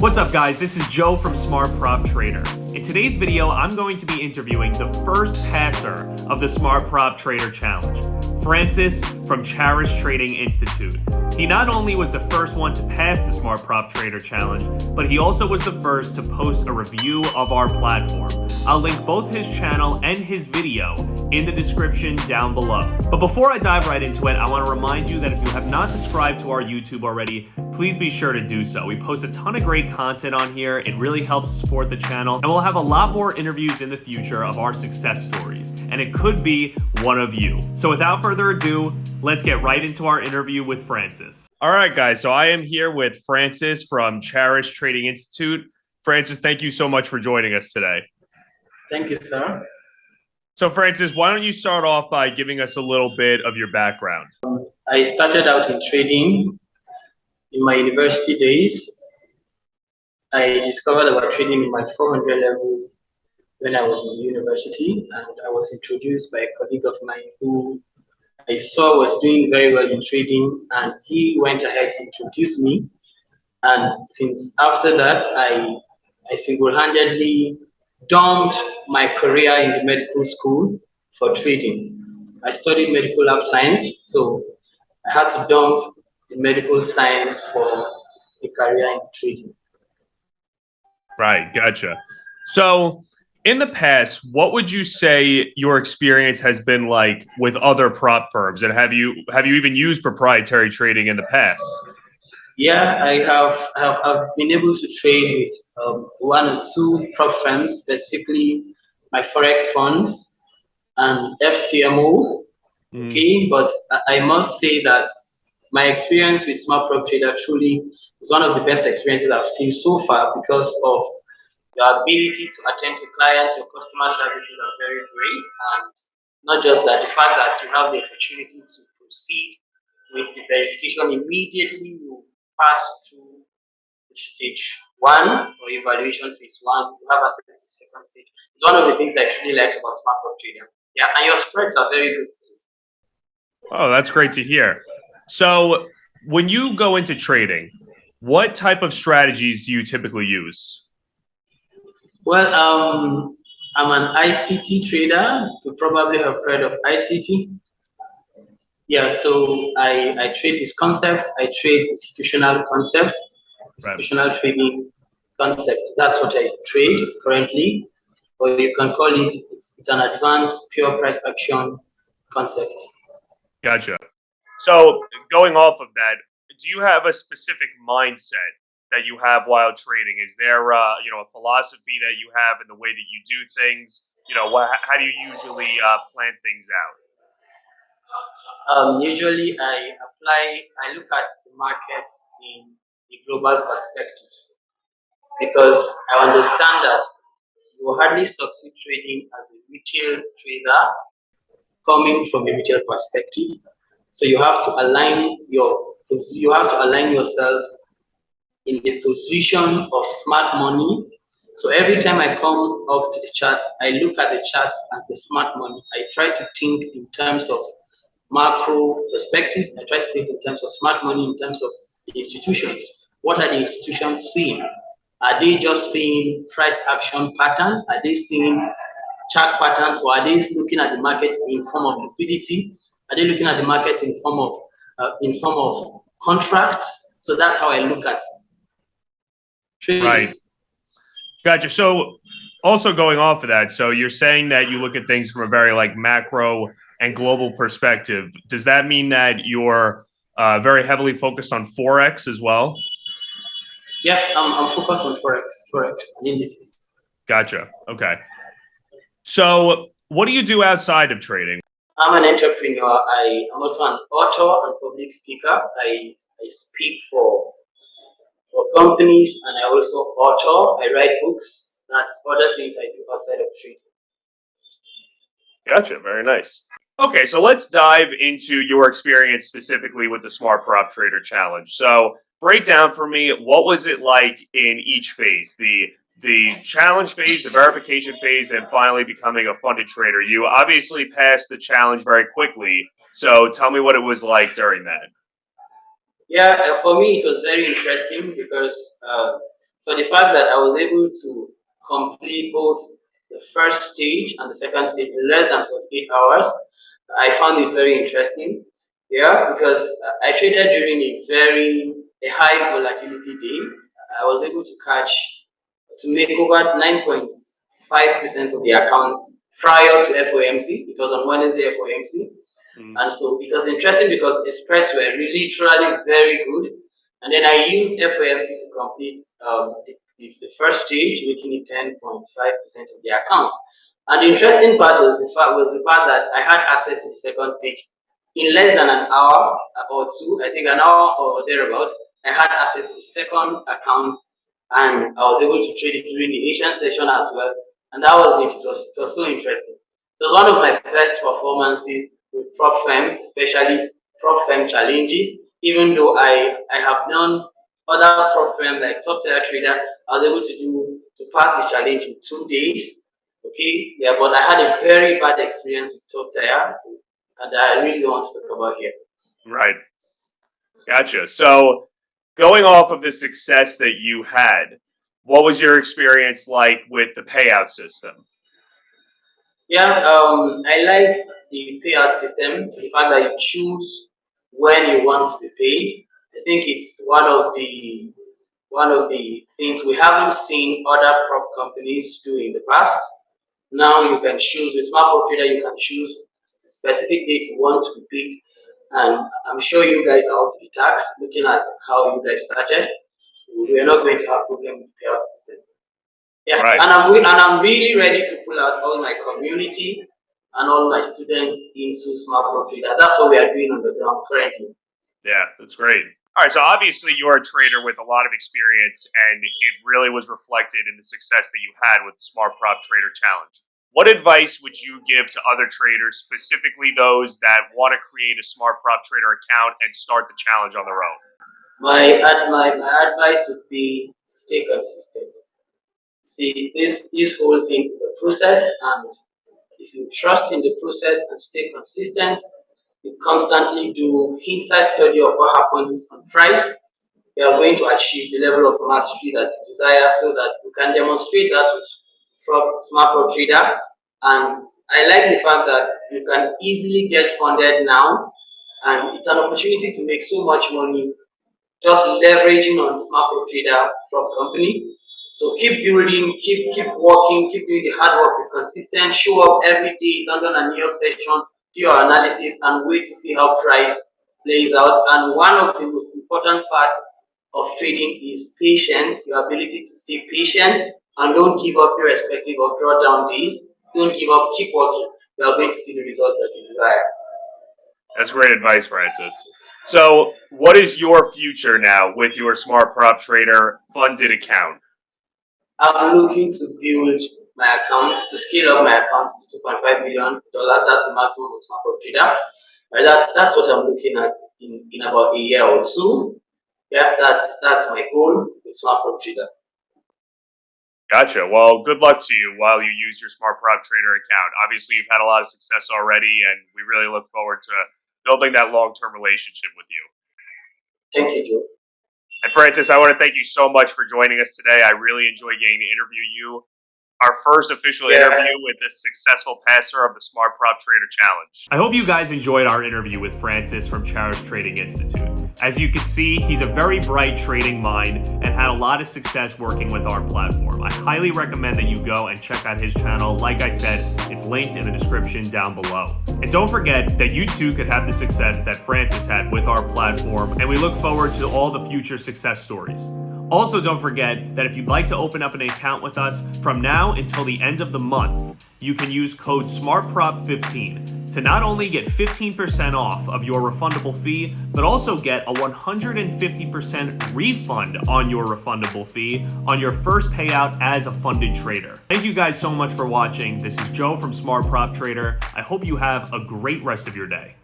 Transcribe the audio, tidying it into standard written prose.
What's up guys, this is Joe from Smart Prop Trader. In today's video, I'm going to be interviewing the first passer of the Smart Prop Trader Challenge, Francis from Charis Trading Institute. He not only was the first one to pass the Smart Prop Trader Challenge, but he also was the first to post a review of our platform. I'll link both his channel and his video in the description down below. But before I dive right into it, I want to remind you that if you have not subscribed to our YouTube already, please be sure to do so. We post a ton of great content on here. It really helps support the channel, and we'll have a lot more interviews in the future of our success stories, and it could be one of you. So without further ado, let's get right into our interview with Francis. All right, guys, so I am here with Francis from Charis Trading Institute. Francis, thank you so much for joining us today. Thank you, sir. So Francis, why don't you start off by giving us a little bit of your background? I started out in trading in my university days. I discovered about trading in my 400 level when I was in university, and I was introduced by a colleague of mine who I saw was doing very well in trading, and he went ahead to introduce me. And since after that, I single-handedly dumped my career in the medical school for trading. I studied medical lab science, so I had to dump the medical science for a career in trading. Right, gotcha. So in the past, what would you say your experience has been like with other prop firms? And have you even used proprietary trading in the past? Yeah, I've been able to trade with one or two prop firms, specifically my Forex funds and FTMO. Okay, but I must say that my experience with Smart Prop Trader truly is one of the best experiences I've seen so far, because of your ability to attend to clients. Your customer services are very great, and not just that, the fact that you have the opportunity to proceed with the verification immediately you pass through the stage one or evaluation phase one, you have access to the second stage. It's one of the things I truly like about Smart Prop Trader. Yeah, and your spreads are very good too. Oh, that's great to hear. So when you go into trading, what type of strategies do you typically use? Well, I'm an ICT trader. You probably have heard of ICT. Yeah, so I trade his concepts. I trade institutional concepts, institutional trading concept. That's what I trade currently, or you can call it, it's an advanced pure price action concept. Gotcha. So going off of that, do you have a specific mindset that you have while trading? Is there a philosophy that you have in the way that you do things? How do you usually plan things out? Usually I look at the market in a global perspective, because I understand that you will hardly succeed trading as a retail trader coming from a retail perspective. So you have to align yourself in the position of smart money. So every time I come up to the chart, I look at the chart as the smart money. I try to think in terms of macro perspective. I try to think in terms of smart money, in terms of the institutions. What are the institutions seeing? Are they just seeing price action patterns? Are they seeing chart patterns, or are they looking at the market in form of liquidity? Are they looking at the market in form of contracts? So that's how I look at trading. Right. Gotcha. So also going off of that, so you're saying that you look at things from a very macro and global perspective. Does that mean that you're very heavily focused on Forex as well? Yeah, I'm focused on Forex and indices. Gotcha. Okay. So what do you do outside of trading? I'm an entrepreneur. I'm also an author and public speaker. I speak for companies, and I also author. I write books. That's other things I do outside of trading. Gotcha. Very nice. Okay, so let's dive into your experience specifically with the Smart Prop Trader Challenge. So break down for me, what was it like in each phase? The challenge phase, the verification phase, and finally becoming a funded trader. You obviously passed the challenge very quickly. So tell me what it was like during that. Yeah, for me it was very interesting, because for the fact that I was able to complete both the first stage and the second stage in less than 48 hours. I found it very interesting. Yeah, because I traded during a high volatility day. I was able to make over 9.5% of the accounts prior to FOMC. It was on Wednesday FOMC. And so it was interesting because the spreads were literally very good. And then I used FOMC to complete the first stage, making it 10.5% of the accounts. And the interesting part was the fact that I had access to the second stage in less than an hour or two. I think an hour or thereabouts. I had access to the second account, and I was able to trade it during the Asian session as well. And that was it. It was so interesting. It was one of my best performances with prop firms, especially prop firm challenges. Even though I have done other prop firms like top tier trader, I was able to pass the challenge in 2 days. Okay, yeah, but I had a very bad experience with top tier, and I really don't want to talk about here. Right. Gotcha. So going off of the success that you had, what was your experience like with the payout system? Yeah, I like the payout system. The fact that you choose when you want to be paid. I think it's one of the things we haven't seen other prop companies do in the past. Now you can choose with smart prop trader. You can choose the specific date you want to be paid, and I'm sure you guys are out to the tax. Looking at how you guys started, we are not going to have problem with the payout system. Yeah, Right. and I'm really ready to pull out all my community and all my students into smart prop trader. That's what we are doing on the ground currently. Yeah, that's great. All right, so obviously you're a trader with a lot of experience, and it really was reflected in the success that you had with the Smart Prop Trader Challenge. What advice would you give to other traders, specifically those that want to create a Smart Prop Trader account and start the challenge on their own? My advice would be to stay consistent. See, this whole thing is a process, and if you trust in the process and stay consistent, you constantly do inside study of what happens on price, you are going to achieve the level of mastery that you desire, so that you can demonstrate that with smart prop trader. And I like the fact that you can easily get funded now, and it's an opportunity to make so much money just leveraging on smart prop trader from company. So keep building, keep working, keep doing the hard work, be consistent, show up every day, London and New York session, do your analysis, and wait to see how price plays out. And one of the most important parts of trading is patience, your ability to stay patient and don't give up irrespective of drawdown days. Don't give up, keep working. You are going to see the results that you desire. That's great advice, Francis. So, what is your future now with your Smart Prop Trader funded account? I'm looking to build my accounts, to scale up my accounts to $2.5 million. That's the maximum of smart prop trader. That's what I'm looking at in about a year or two. Yeah, that's my goal with smart prop trader. Gotcha. Well, good luck to you while you use your Smart Prop Trader account. Obviously, you've had a lot of success already, and we really look forward to building that long-term relationship with you. Thank you, Joe. And Francis, I want to thank you so much for joining us today. I really enjoyed getting to interview you. Our first official interview with a successful passer of the Smart Prop Trader Challenge. I hope you guys enjoyed our interview with Francis from Charis Trading Institute. As you can see, he's a very bright trading mind and had a lot of success working with our platform. I highly recommend that you go and check out his channel. Like I said, it's linked in the description down below. And don't forget that you too could have the success that Francis had with our platform, and we look forward to all the future success stories. Also, don't forget that if you'd like to open up an account with us from now until the end of the month, you can use code SMARTPROP15 to not only get 15% off of your refundable fee, but also get a 150% refund on your refundable fee on your first payout as a funded trader. Thank you guys so much for watching. This is Joe from Smart Prop Trader. I hope you have a great rest of your day.